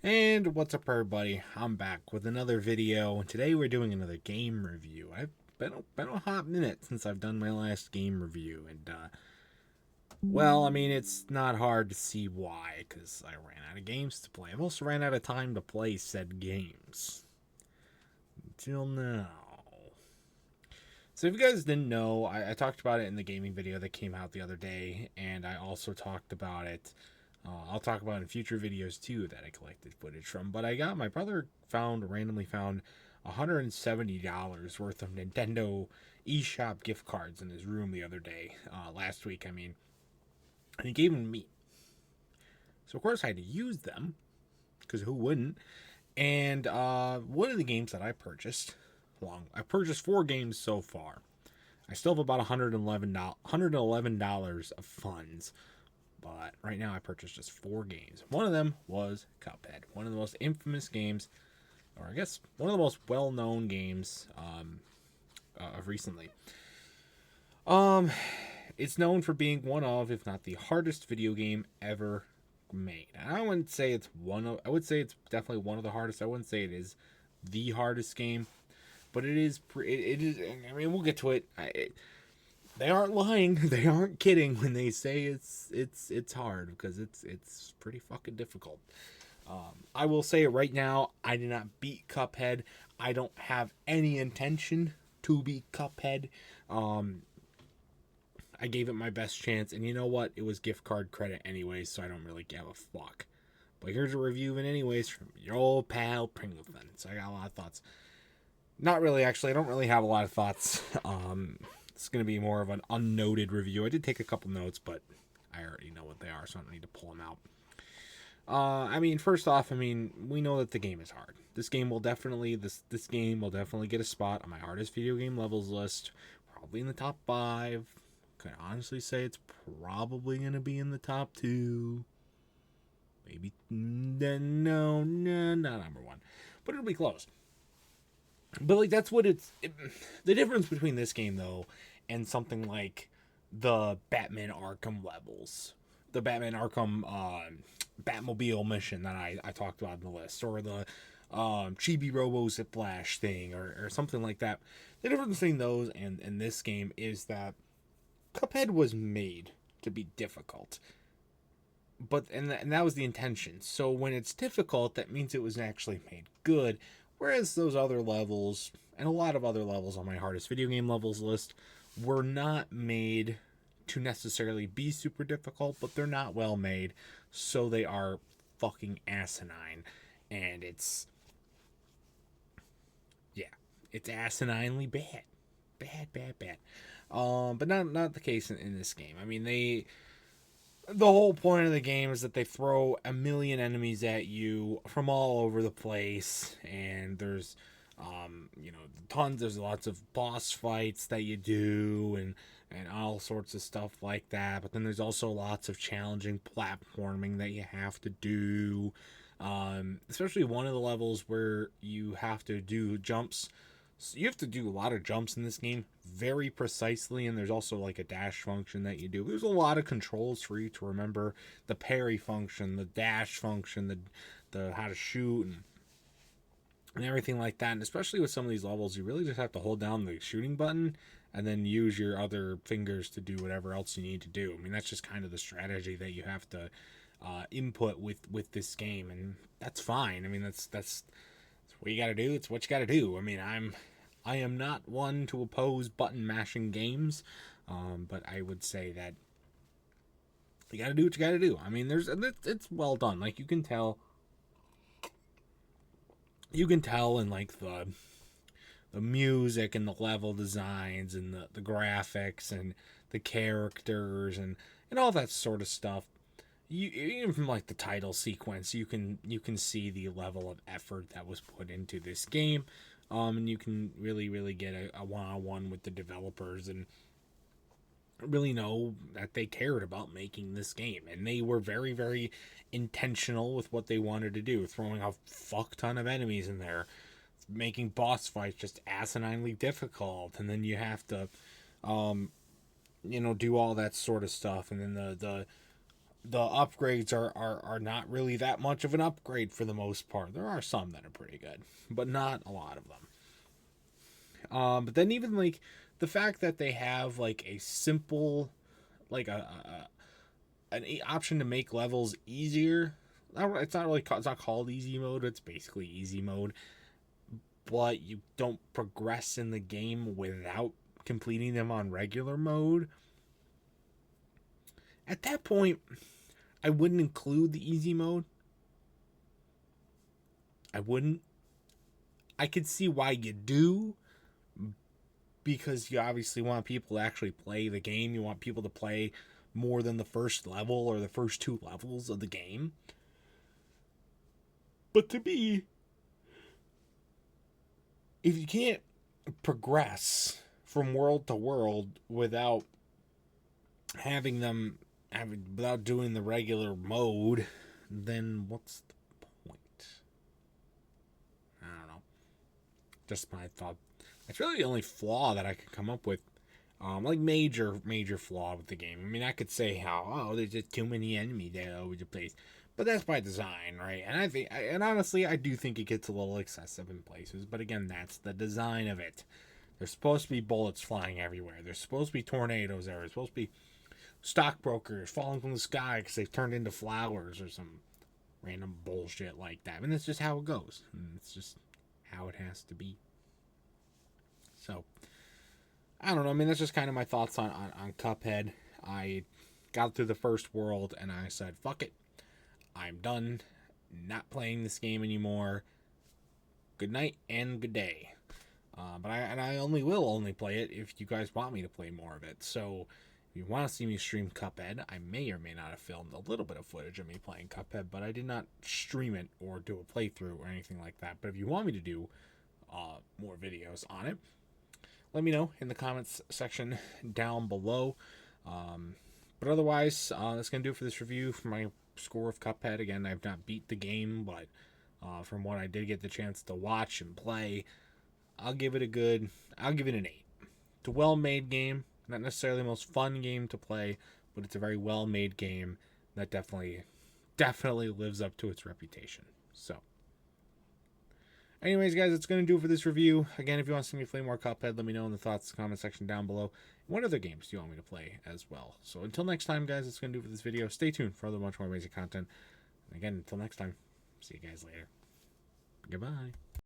And what's up, everybody? I'm back with another video, and today we're doing another game review. I've been a hot minute since I've done my last game review, and well, I mean, it's not hard to see why, because I ran out of games to play. I've also ran out of time to play said games until now. So if you guys didn't know, I talked about it in the gaming video that came out the other day, and I also talked about it. I'll talk about it in future videos too that I collected footage from. But my brother randomly found $170 worth of Nintendo eShop gift cards in his room the other day, last week, I mean, and he gave them to me. So of course I had to use them, because who wouldn't? And one of the games that I purchased, I purchased 4 games so far. I still have about $111 of funds. But right now I purchased just 4 games. One of them was Cuphead. One of the most infamous games, or I guess one of the most well-known games of recently. It's known for being one of, if not the hardest video game ever made. And I wouldn't say it's I would say it's definitely one of the hardest. I wouldn't say it is the hardest game, but it is. It is. I mean, we'll get to it. They aren't lying. They aren't kidding when they say it's hard, because it's pretty fucking difficult. I will say it right now. I did not beat Cuphead. I don't have any intention to beat Cuphead. I gave it my best chance, and you know what? It was gift card credit anyways, so I don't really give a fuck. But here's a review of it anyways from your old pal Pringleton. So I got a lot of thoughts. Not really, actually. I don't really have a lot of thoughts. It's going to be more of an unnoted review. I did take a couple notes, but I already know what they are, so I don't need to pull them out. I mean, first off, I mean, we know that the game is hard. This game will definitely get a spot on my hardest video game levels list, probably in the top 5. Could honestly say it's probably going to be in the top 2. Maybe, no, not number 1. But it'll be close. But, like, that's what the difference between this game, though, and something like the Batman Arkham levels. The Batman Arkham Batmobile mission that I talked about in the list. Or the Chibi Robo Ziplash thing, or something like that. The difference between those and this game is that Cuphead was made to be difficult. And that was the intention. So when it's difficult, that means it was actually made good. Whereas those other levels, and a lot of other levels on my hardest video game levels list, were not made to necessarily be super difficult, but they're not well made, so they are fucking asinine. And it's asininely bad. Bad. But not the case in this game. I mean, the whole point of the game is that they throw a million enemies at you from all over the place, and there's there's lots of boss fights that you do, and all sorts of stuff like that. But then there's also lots of challenging platforming that you have to do, especially one of the levels where you have to do jumps. So you have to do a lot of jumps in this game very precisely, and there's also like a dash function that you do. There's a lot of controls for you to remember: the parry function, the dash function, the how to shoot, and everything like that. And especially with some of these levels, you really just have to hold down the shooting button and then use your other fingers to do whatever else you need to do. I mean, that's just kind of the strategy that you have to input with this game, and that's fine. I mean, that's what you got to do. It's what you got to do. I mean, I am not one to oppose button mashing games, but I would say that you got to do what you got to do. I mean, it's well done. Like, you can tell in like the music and the level designs and the graphics and the characters and all that sort of stuff. Even from like the title sequence, you can see the level of effort that was put into this game, and you can really get a one-on-one with the developers and really know that they cared about making this game, and they were very, very intentional with what they wanted to do, throwing a fuck ton of enemies in there, making boss fights just asininely difficult, and then you have to do all that sort of stuff, and then the the upgrades are not really that much of an upgrade for the most part. There are some that are pretty good, but not a lot of them. But then even like the fact that they have like a simple, like an option to make levels easier. It's not really it's not called easy mode. It's basically easy mode, but you don't progress in the game without completing them on regular mode. At that point, I wouldn't include the easy mode. I wouldn't. I could see why you do, because you obviously want people to actually play the game. You want people to play more than the first level or the first 2 levels of the game. But to me, if you can't progress from world to world without without doing the regular mode, then what's the point? I don't know. Just my thought. That's really the only flaw that I could come up with. Like major flaw with the game. I mean, I could say how there's just too many enemies there over the place, but that's by design, right? And honestly, I do think it gets a little excessive in places. But again, that's the design of it. There's supposed to be bullets flying everywhere. There's supposed to be tornadoes there. There's supposed to be stockbrokers falling from the sky because they've turned into flowers or some random bullshit like that. I mean, that's just how it goes. And it's just how it has to be. So, I don't know. I mean, that's just kind of my thoughts on Cuphead. I got through the first world and I said, fuck it. I'm done. Not playing this game anymore. Good night and good day. But I will only play it if you guys want me to play more of it. So, if you want to see me stream Cuphead, I may or may not have filmed a little bit of footage of me playing Cuphead, but I did not stream it or do a playthrough or anything like that. But if you want me to do more videos on it, let me know in the comments section down below. But otherwise, that's going to do it for this review for my score of Cuphead. Again, I've not beat the game, but from what I did get the chance to watch and play, I'll give it an 8. It's a well-made game. Not necessarily the most fun game to play, but it's a very well-made game that definitely lives up to its reputation. So, anyways, guys, that's going to do it for this review. Again, if you want to see me play more Cuphead, let me know in the thoughts comment section down below. What other games do you want me to play as well? So until next time, guys, that's going to do it for this video. Stay tuned for much more amazing content. And again, until next time, see you guys later. Goodbye.